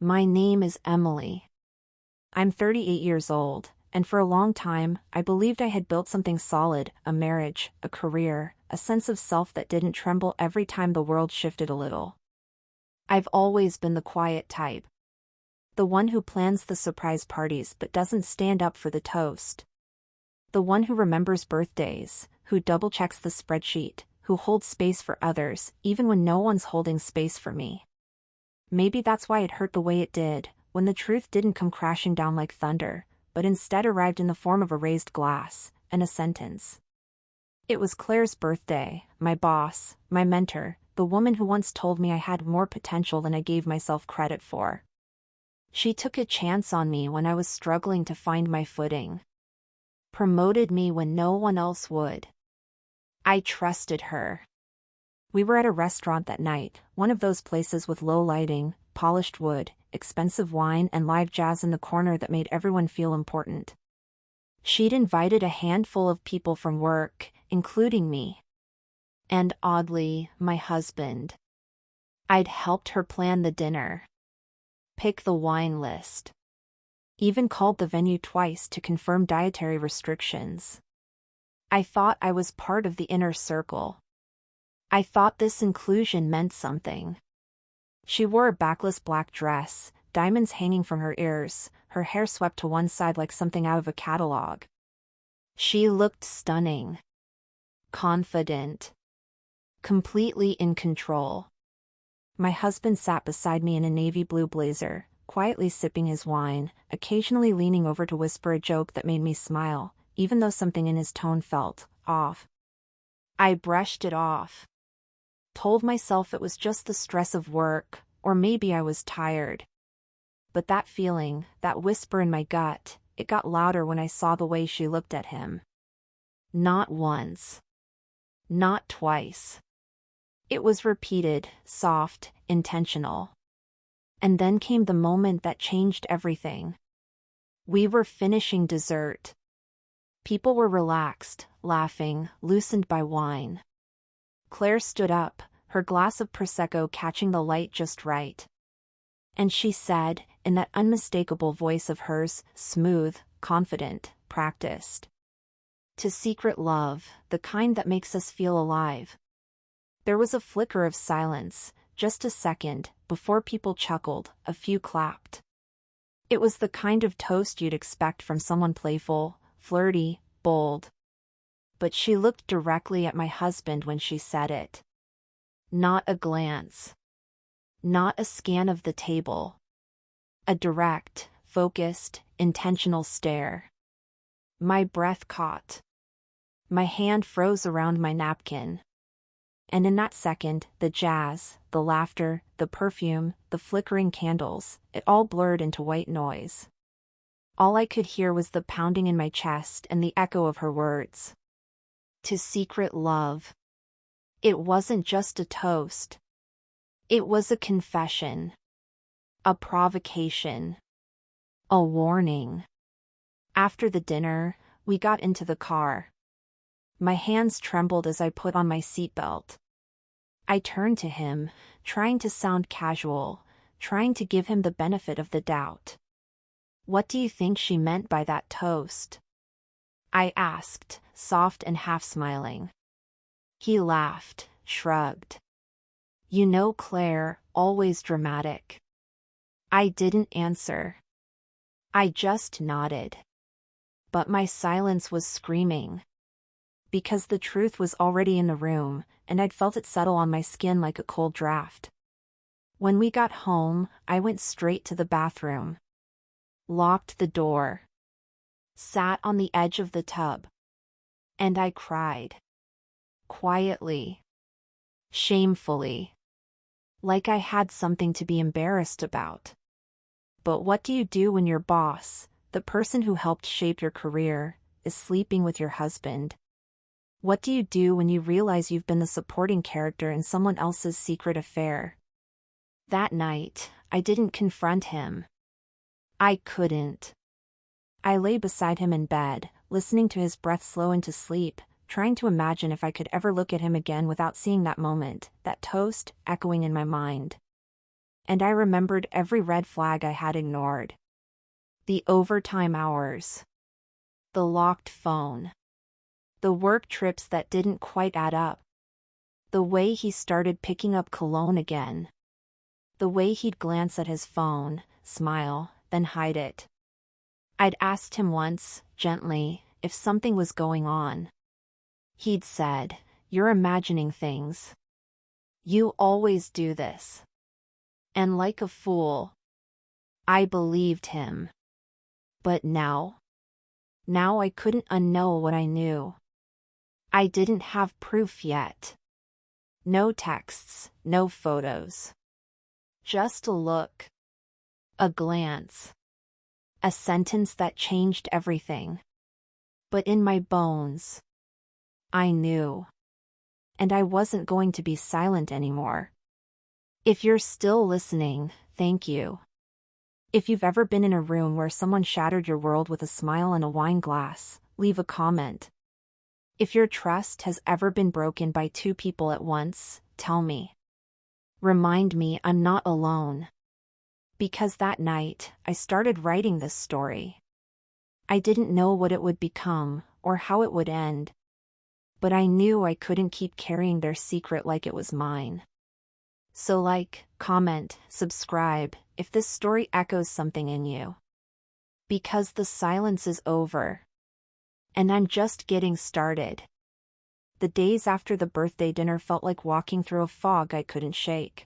My name is Emily. I'm 38 years old, and for a long time, I believed I had built something solid, a marriage, a career, a sense of self that didn't tremble every time the world shifted a little. I've always been the quiet type. The one who plans the surprise parties but doesn't stand up for the toast. The one who remembers birthdays, who double-checks the spreadsheet, who holds space for others, even when no one's holding space for me. Maybe that's why it hurt the way it did, when the truth didn't come crashing down like thunder, but instead arrived in the form of a raised glass, and a sentence. It was Claire's birthday, my boss, my mentor, the woman who once told me I had more potential than I gave myself credit for. She took a chance on me when I was struggling to find my footing. Promoted me when no one else would. I trusted her. We were at a restaurant that night, one of those places with low lighting, polished wood, expensive wine and live jazz in the corner that made everyone feel important. She'd invited a handful of people from work, including me. And oddly, my husband. I'd helped her plan the dinner. Pick the wine list. Even called the venue twice to confirm dietary restrictions. I thought I was part of the inner circle. I thought this inclusion meant something. She wore a backless black dress, diamonds hanging from her ears, her hair swept to one side like something out of a catalog. She looked stunning. Confident. Completely in control. My husband sat beside me in a navy blue blazer, quietly sipping his wine, occasionally leaning over to whisper a joke that made me smile, even though something in his tone felt off. I brushed it off. Told myself it was just the stress of work, or maybe I was tired. But that feeling, that whisper in my gut, it got louder when I saw the way she looked at him. Not once. Not twice. It was repeated, soft, intentional. And then came the moment that changed everything. We were finishing dessert. People were relaxed, laughing, loosened by wine. Claire stood up, her glass of Prosecco catching the light just right. And she said, in that unmistakable voice of hers, smooth, confident, practiced. To secret love, the kind that makes us feel alive. There was a flicker of silence, just a second, before people chuckled, a few clapped. It was the kind of toast you'd expect from someone playful, flirty, bold. But she looked directly at my husband when she said it. Not a glance. Not a scan of the table. A direct, focused, intentional stare. My breath caught. My hand froze around my napkin. And in that second, the jazz, the laughter, the perfume, the flickering candles, it all blurred into white noise. All I could hear was the pounding in my chest and the echo of her words. To secret love. It wasn't just a toast. It was a confession. A provocation. A warning. After the dinner, we got into the car. My hands trembled as I put on my seatbelt. I turned to him, trying to sound casual, trying to give him the benefit of the doubt. What do you think she meant by that toast? I asked, soft and half-smiling. He laughed, shrugged. You know Claire, always dramatic. I didn't answer. I just nodded. But my silence was screaming. Because the truth was already in the room, and I'd felt it settle on my skin like a cold draft. When we got home, I went straight to the bathroom. Locked the door. Sat on the edge of the tub. And I cried. Quietly. Shamefully. Like I had something to be embarrassed about. But what do you do when your boss, the person who helped shape your career, is sleeping with your husband? What do you do when you realize you've been the supporting character in someone else's secret affair? That night, I didn't confront him. I couldn't. I lay beside him in bed, listening to his breath slow into sleep, trying to imagine if I could ever look at him again without seeing that moment, that toast, echoing in my mind. And I remembered every red flag I had ignored. The overtime hours. The locked phone. The work trips that didn't quite add up. The way he started picking up cologne again. The way he'd glance at his phone, smile, then hide it. I'd asked him once, gently, if something was going on. He'd said, "You're imagining things. You always do this." And like a fool, I believed him. But now I couldn't unknow what I knew. I didn't have proof yet. No texts, no photos. Just a look. A glance. A sentence that changed everything. But in my bones, I knew. And I wasn't going to be silent anymore. If you're still listening, thank you. If you've ever been in a room where someone shattered your world with a smile and a wine glass, leave a comment. If your trust has ever been broken by two people at once, tell me. Remind me I'm not alone. Because that night, I started writing this story. I didn't know what it would become, or how it would end. But I knew I couldn't keep carrying their secret like it was mine. So like, comment, subscribe, if this story echoes something in you. Because the silence is over. And I'm just getting started. The days after the birthday dinner felt like walking through a fog I couldn't shake.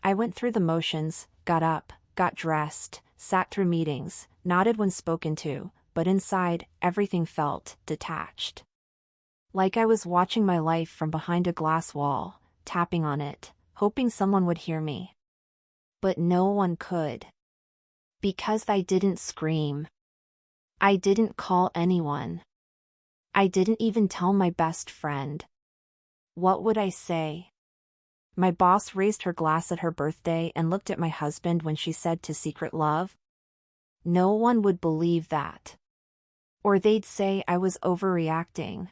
I went through the motions, got up, got dressed, sat through meetings, nodded when spoken to, but inside, everything felt detached. Like I was watching my life from behind a glass wall, tapping on it, hoping someone would hear me. But no one could. Because I didn't scream. I didn't call anyone. I didn't even tell my best friend. What would I say? My boss raised her glass at her birthday and looked at my husband when she said to secret love. No one would believe that. Or they'd say I was overreacting.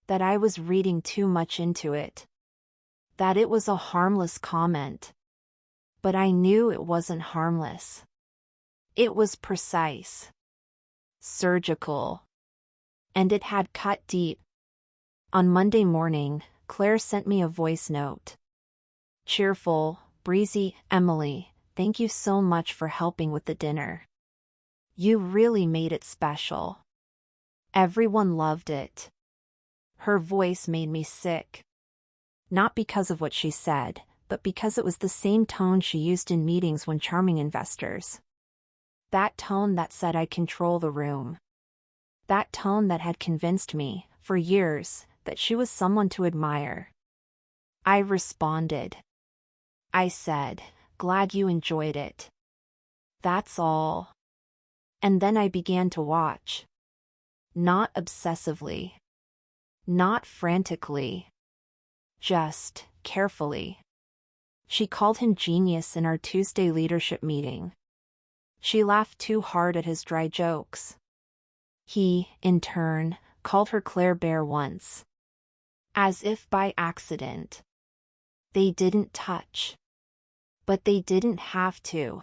That I was reading too much into it. That it was a harmless comment. But I knew it wasn't harmless. It was precise. Surgical. And it had cut deep. On Monday morning, Claire sent me a voice note. Cheerful, breezy, Emily, thank you so much for helping with the dinner. You really made it special. Everyone loved it. Her voice made me sick. Not because of what she said, but because it was the same tone she used in meetings when charming investors. That tone that said I control the room. That tone that had convinced me, for years, that she was someone to admire. I responded. I said, glad you enjoyed it. That's all. And then I began to watch. Not obsessively. Not frantically. Just, carefully. She called him genius in our Tuesday leadership meeting. She laughed too hard at his dry jokes. He, in turn, called her Claire Bear once. As if by accident. They didn't touch. But they didn't have to.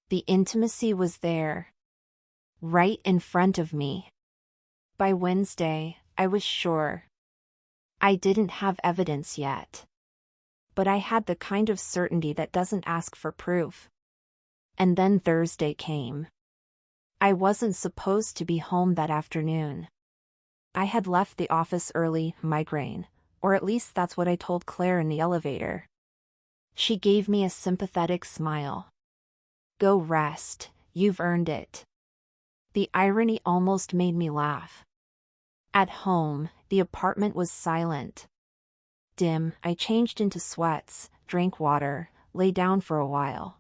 The intimacy was there. Right in front of me. By Wednesday, I was sure. I didn't have evidence yet. But I had the kind of certainty that doesn't ask for proof. And then Thursday came. I wasn't supposed to be home that afternoon. I had left the office early, migraine, or at least that's what I told Claire in the elevator. She gave me a sympathetic smile. Go rest, you've earned it. The irony almost made me laugh. At home, the apartment was silent. Dim, I changed into sweats, drank water, lay down for a while.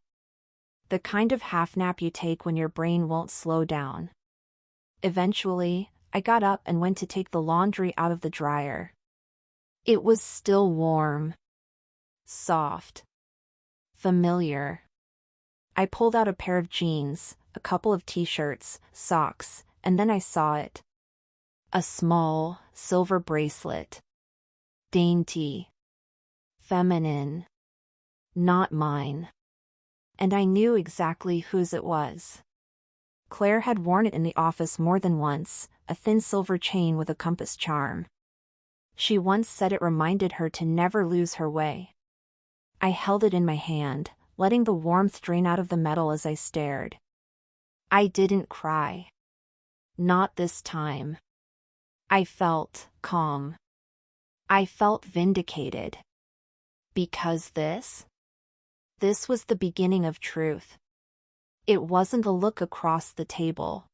The kind of half nap you take when your brain won't slow down. Eventually, I got up and went to take the laundry out of the dryer. It was still warm. Soft. Familiar. I pulled out a pair of jeans, a couple of t-shirts, socks, and then I saw it. A small, silver bracelet. Dainty. Feminine. not mine. And I knew exactly whose it was. Claire had worn it in the office more than once, a thin silver chain with a compass charm. She once said it reminded her to never lose her way. I held it in my hand, letting the warmth drain out of the metal as I stared. I didn't cry. Not this time. I felt calm. I felt vindicated. Because this was the beginning of truth. It wasn't a look across the table.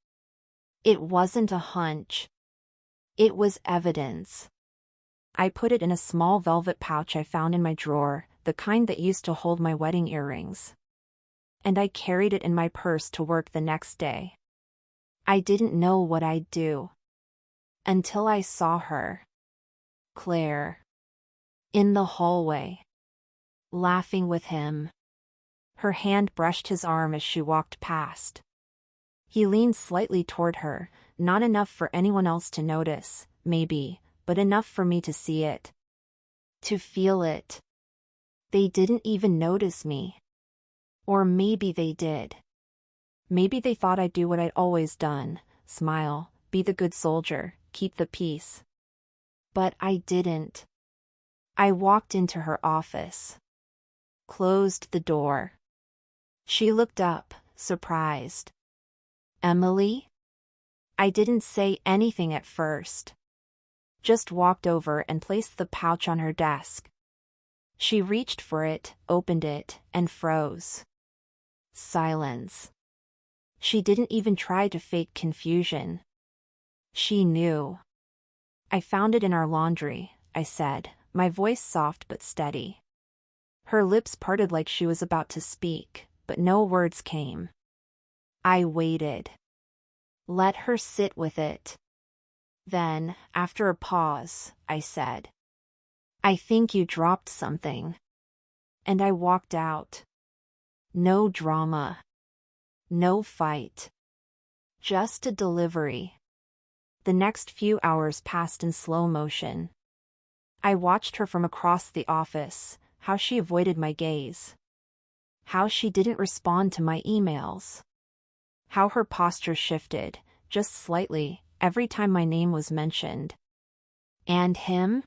It wasn't a hunch. It was evidence. I put it in a small velvet pouch I found in my drawer, the kind that used to hold my wedding earrings. And I carried it in my purse to work the next day. I didn't know what I'd do. Until I saw her. Claire. In the hallway. Laughing with him. Her hand brushed his arm as she walked past. He leaned slightly toward her, not enough for anyone else to notice, maybe, but enough for me to see it. To feel it. They didn't even notice me. Or maybe they did. Maybe they thought I'd do what I'd always done, smile, be the good soldier, keep the peace. But I didn't. I walked into her office. Closed the door. She looked up, surprised. Emily? I didn't say anything at first. Just walked over and placed the pouch on her desk. She reached for it, opened it, and froze. Silence. She didn't even try to fake confusion. She knew. I found it in our laundry, I said, my voice soft but steady. Her lips parted like she was about to speak, but no words came. I waited. Let her sit with it. Then, after a pause, I said, I think you dropped something. And I walked out. No drama. No fight. Just a delivery. The next few hours passed in slow motion. I watched her from across the office, how she avoided my gaze. How she didn't respond to my emails. How her posture shifted, just slightly, every time my name was mentioned. And him?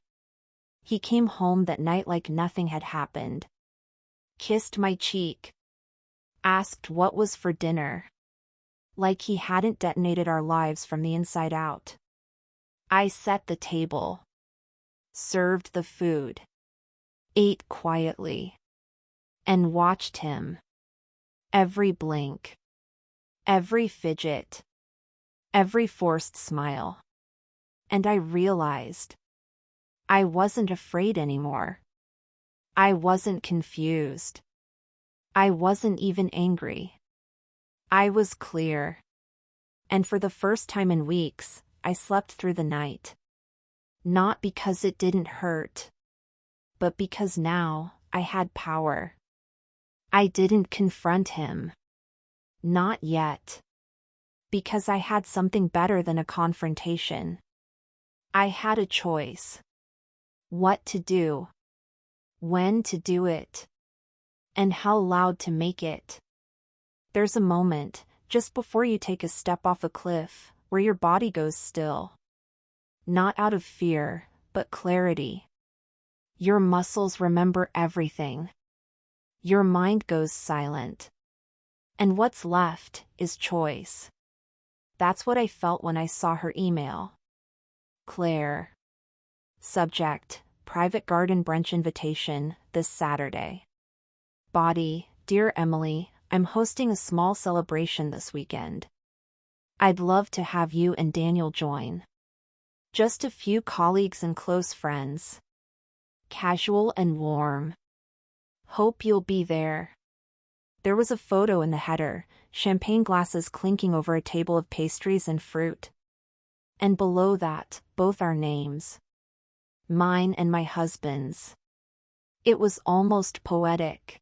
He came home that night like nothing had happened. Kissed my cheek. Asked what was for dinner. Like he hadn't detonated our lives from the inside out. I set the table. Served the food. Ate quietly. And watched him. Every blink. Every fidget. Every forced smile. And I realized. I wasn't afraid anymore. I wasn't confused. I wasn't even angry. I was clear. And for the first time in weeks, I slept through the night. Not because it didn't hurt. But because now, I had power. I didn't confront him. Not yet. Because I had something better than a confrontation. I had a choice. What to do. When to do it. And how loud to make it. There's a moment, just before you take a step off a cliff, where your body goes still. Not out of fear, but clarity. Your muscles remember everything. Your mind goes silent. And what's left is choice. That's what I felt when I saw her email. Claire. Subject, private garden brunch invitation, this Saturday. Body, dear Emily, I'm hosting a small celebration this weekend. I'd love to have you and Daniel join. Just a few colleagues and close friends. Casual and warm. Hope you'll be there. There was a photo in the header, champagne glasses clinking over a table of pastries and fruit. And below that, both our names. Mine and my husband's. It was almost poetic.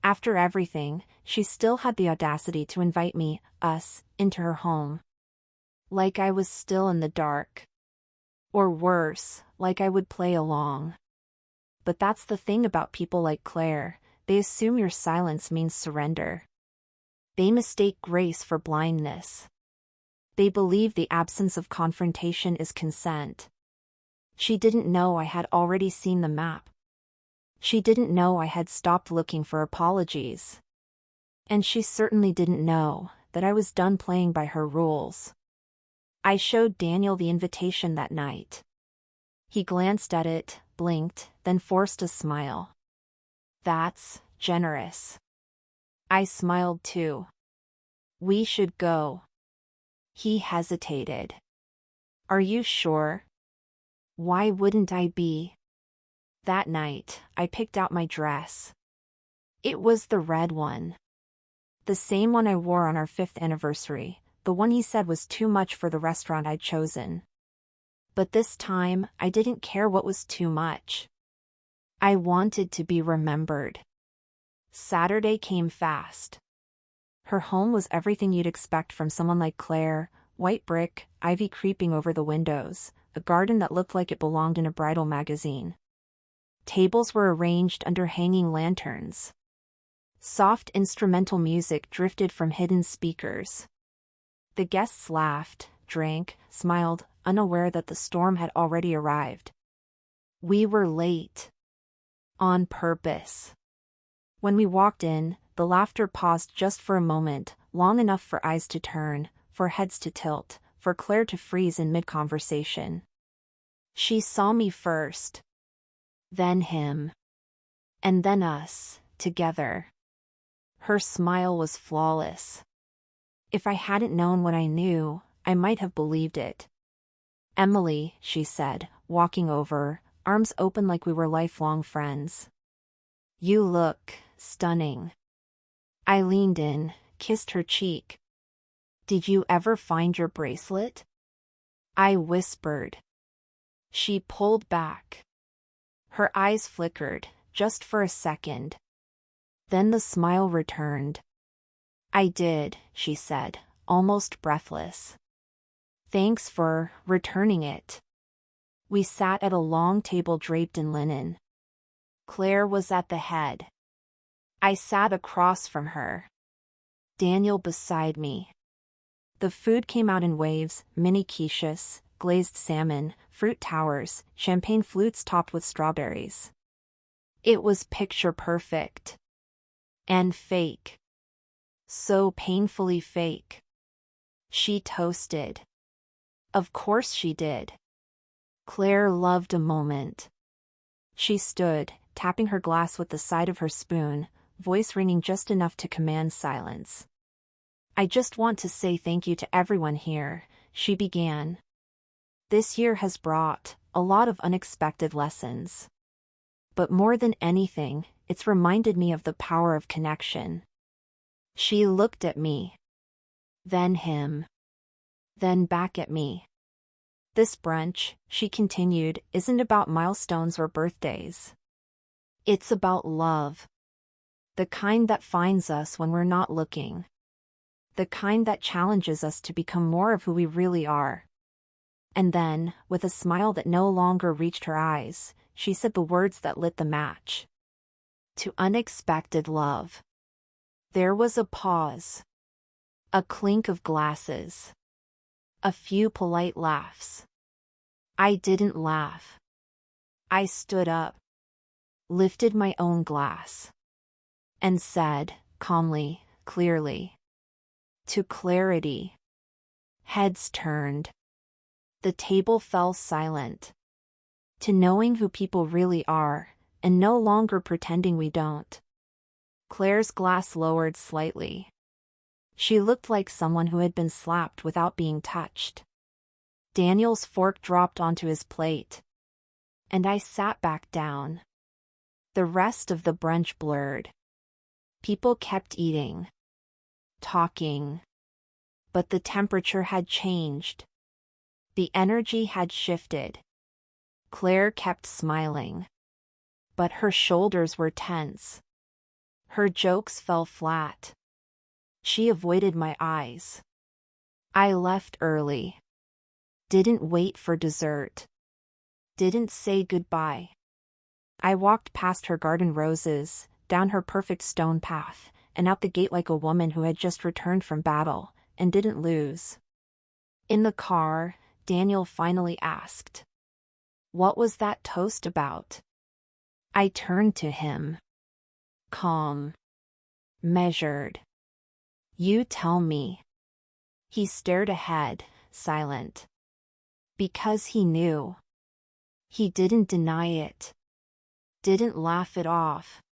After everything, she still had the audacity to invite me, us, into her home. Like I was still in the dark. Or worse, like I would play along. But that's the thing about people like Claire, they assume your silence means surrender. They mistake grace for blindness. They believe the absence of confrontation is consent. She didn't know I had already seen the map. She didn't know I had stopped looking for apologies. And she certainly didn't know that I was done playing by her rules. I showed Daniel the invitation that night. He glanced at it, blinked, then forced a smile. That's generous. I smiled too. We should go. He hesitated. Are you sure? Why wouldn't I be? That night, I picked out my dress. It was the red one. The same one I wore on our 5th anniversary, the one he said was too much for the restaurant I'd chosen. But this time, I didn't care what was too much. I wanted to be remembered. Saturday came fast. Her home was everything you'd expect from someone like Claire: white brick, ivy creeping over the windows, a garden that looked like it belonged in a bridal magazine. Tables were arranged under hanging lanterns. Soft instrumental music drifted from hidden speakers. The guests laughed, drank, smiled, unaware that the storm had already arrived. We were late. On purpose. When we walked in, the laughter paused just for a moment, long enough for eyes to turn, for heads to tilt, for Claire to freeze in mid-conversation. She saw me first. Then him. And then us, together. Her smile was flawless. If I hadn't known what I knew, I might have believed it. Emily, she said, walking over, arms open like we were lifelong friends. You look stunning. I leaned in, kissed her cheek. Did you ever find your bracelet? I whispered. She pulled back. Her eyes flickered, just for a second. Then the smile returned. I did, she said, almost breathless. Thanks for returning it. We sat at a long table draped in linen. Claire was at the head. I sat across from her. Daniel beside me. The food came out in waves: mini quiches, glazed salmon, fruit towers, champagne flutes topped with strawberries. It was picture perfect. And fake. So painfully fake. She toasted. Of course she did. Claire loved a moment. She stood, tapping her glass with the side of her spoon, voice ringing just enough to command silence. I just want to say thank you to everyone here, she began. This year has brought a lot of unexpected lessons. But more than anything, it's reminded me of the power of connection. She looked at me. Then him. Then back at me. This brunch, she continued, isn't about milestones or birthdays. It's about love. The kind that finds us when we're not looking. The kind that challenges us to become more of who we really are. And then, with a smile that no longer reached her eyes, she said the words that lit the match. To unexpected love. There was a pause. A clink of glasses. A few polite laughs. I didn't laugh. I stood up. Lifted my own glass. And said, calmly, clearly. To clarity. Heads turned. The table fell silent. To knowing who people really are, and no longer pretending we don't. Claire's glass lowered slightly. She looked like someone who had been slapped without being touched. Daniel's fork dropped onto his plate. And I sat back down. The rest of the brunch blurred. People kept eating. Talking. But the temperature had changed. The energy had shifted. Claire kept smiling. But her shoulders were tense. Her jokes fell flat. She avoided my eyes. I left early. Didn't wait for dessert. Didn't say goodbye. I walked past her garden roses, down her perfect stone path, and out the gate like a woman who had just returned from battle, and didn't lose. In the car, Daniel finally asked, "What was that toast about?" I turned to him. Calm. Measured. "You tell me." He stared ahead, silent. Because he knew. He didn't deny it. Didn't laugh it off.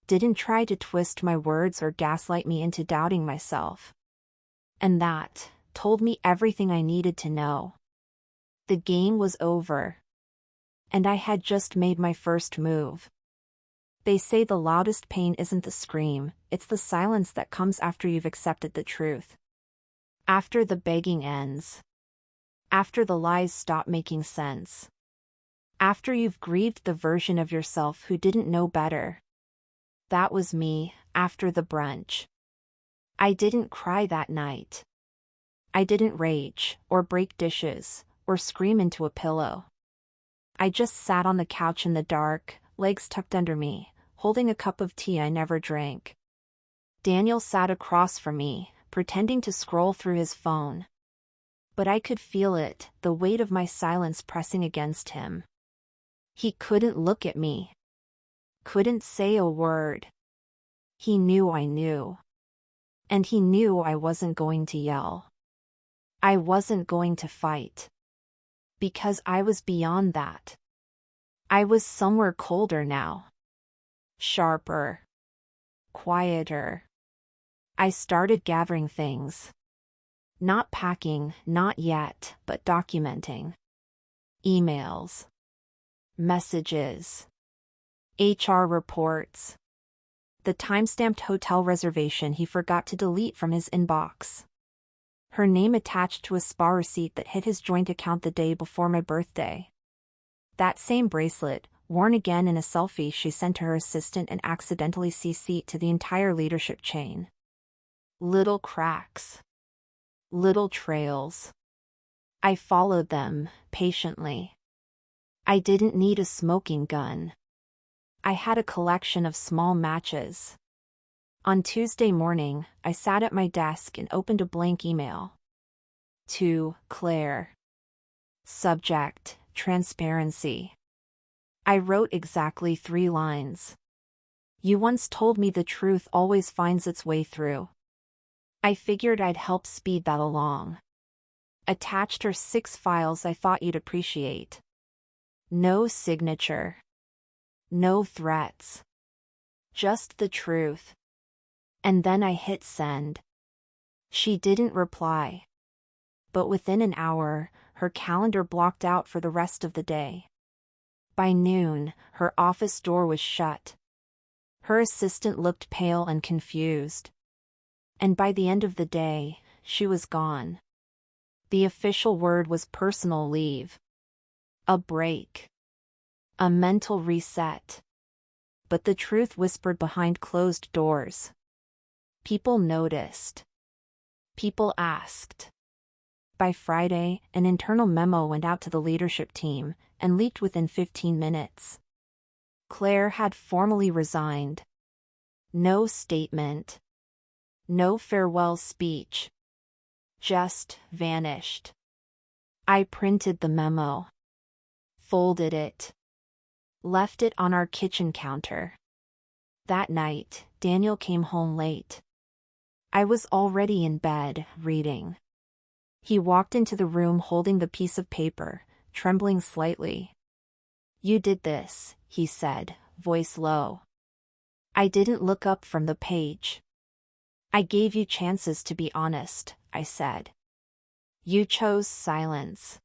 Didn't try to twist my words or gaslight me into doubting myself. And that told me everything I needed to know. The game was over. And I had just made my first move. They say the loudest pain isn't the scream, it's the silence that comes after you've accepted the truth. After the begging ends. After the lies stop making sense. After you've grieved the version of yourself who didn't know better. That was me, after the brunch. I didn't cry that night. I didn't rage, or break dishes, or scream into a pillow. I just sat on the couch in the dark, legs tucked under me, holding a cup of tea I never drank. Daniel sat across from me, pretending to scroll through his phone. But I could feel it, the weight of my silence pressing against him. He couldn't look at me. Couldn't say a word. He knew I knew. And he knew I wasn't going to yell. I wasn't going to fight. Because I was beyond that. I was somewhere colder now. Sharper. Quieter. I started gathering things. Not packing, not yet, but documenting. Emails. Messages. HR reports. The time-stamped hotel reservation he forgot to delete from his inbox. Her name attached to a spa receipt that hit his joint account the day before my birthday. That same bracelet, worn again in a selfie she sent to her assistant and accidentally CC'd to the entire leadership chain. Little cracks. Little trails. I followed them, patiently. I didn't need a smoking gun. I had a collection of small matches. On Tuesday morning, I sat at my desk and opened a blank email. To Claire. Subject, transparency. I wrote exactly 3 lines. You once told me the truth always finds its way through. I figured I'd help speed that along. Attached her 6 files I thought you'd appreciate. No signature. No threats. Just the truth. And then I hit send. She didn't reply. But within an hour, her calendar blocked out for the rest of the day. By noon, her office door was shut. Her assistant looked pale and confused. And by the end of the day, she was gone. The official word was personal leave. A break. A mental reset. But the truth whispered behind closed doors. People noticed. People asked. By Friday, an internal memo went out to the leadership team and leaked within 15 minutes. Claire had formally resigned. No statement. No farewell speech. Just vanished. I printed the memo. Folded it. Left it on our kitchen counter. That night, Daniel came home late. I was already in bed, reading. He walked into the room holding the piece of paper, trembling slightly. You did this, he said, voice low. I didn't look up from the page. I gave you chances to be honest, I said. You chose silence.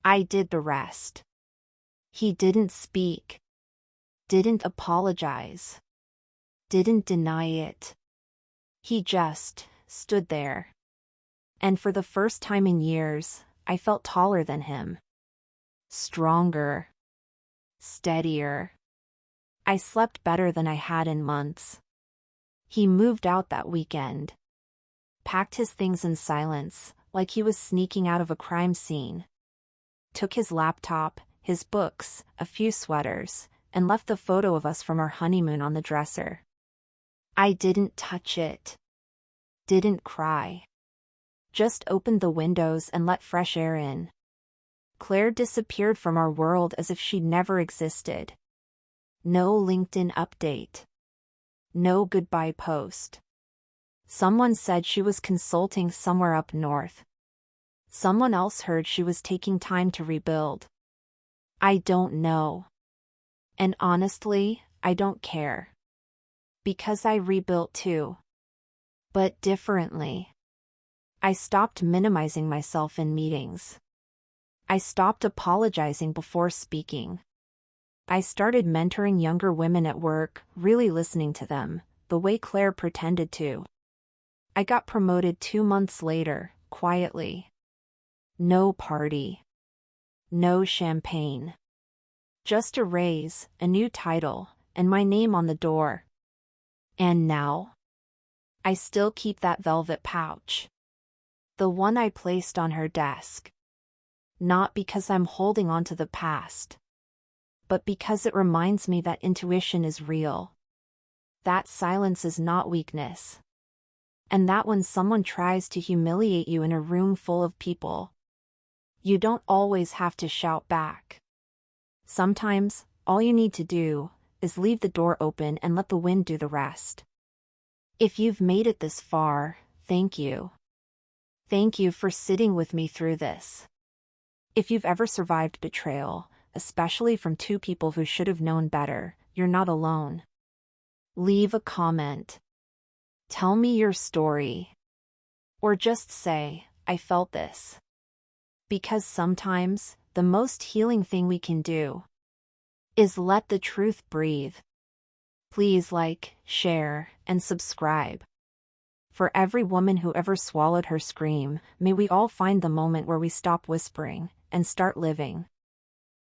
I did the rest. He didn't speak. Didn't apologize. Didn't deny it. He just stood there. And for the first time in years, I felt taller than him. Stronger. Steadier. I slept better than I had in months. He moved out that weekend. Packed his things in silence, like he was sneaking out of a crime scene. Took his laptop, his books, a few sweaters, and left the photo of us from our honeymoon on the dresser. I didn't touch it. Didn't cry. Just opened the windows and let fresh air in. Claire disappeared from our world as if she'd never existed. No LinkedIn update. No goodbye post. Someone said she was consulting somewhere up north. Someone else heard she was taking time to rebuild. I don't know. And honestly, I don't care. Because I rebuilt too. But differently. I stopped minimizing myself in meetings. I stopped apologizing before speaking. I started mentoring younger women at work, really listening to them, the way Claire pretended to. I got promoted 2 months later, quietly. No party. No champagne. Just a raise, a new title, and my name on the door. And now? I still keep that velvet pouch. The one I placed on her desk. Not because I'm holding on to the past, but because it reminds me that intuition is real. That silence is not weakness. And that when someone tries to humiliate you in a room full of people, you don't always have to shout back. Sometimes, all you need to do is leave the door open and let the wind do the rest. If you've made it this far, thank you. Thank you for sitting with me through this. If you've ever survived betrayal, especially from 2 people who should have known better, you're not alone. Leave a comment. Tell me your story. Or just say, I felt this. Because sometimes, the most healing thing we can do is let the truth breathe. Please like, share, and subscribe. For every woman who ever swallowed her scream, may we all find the moment where we stop whispering and start living.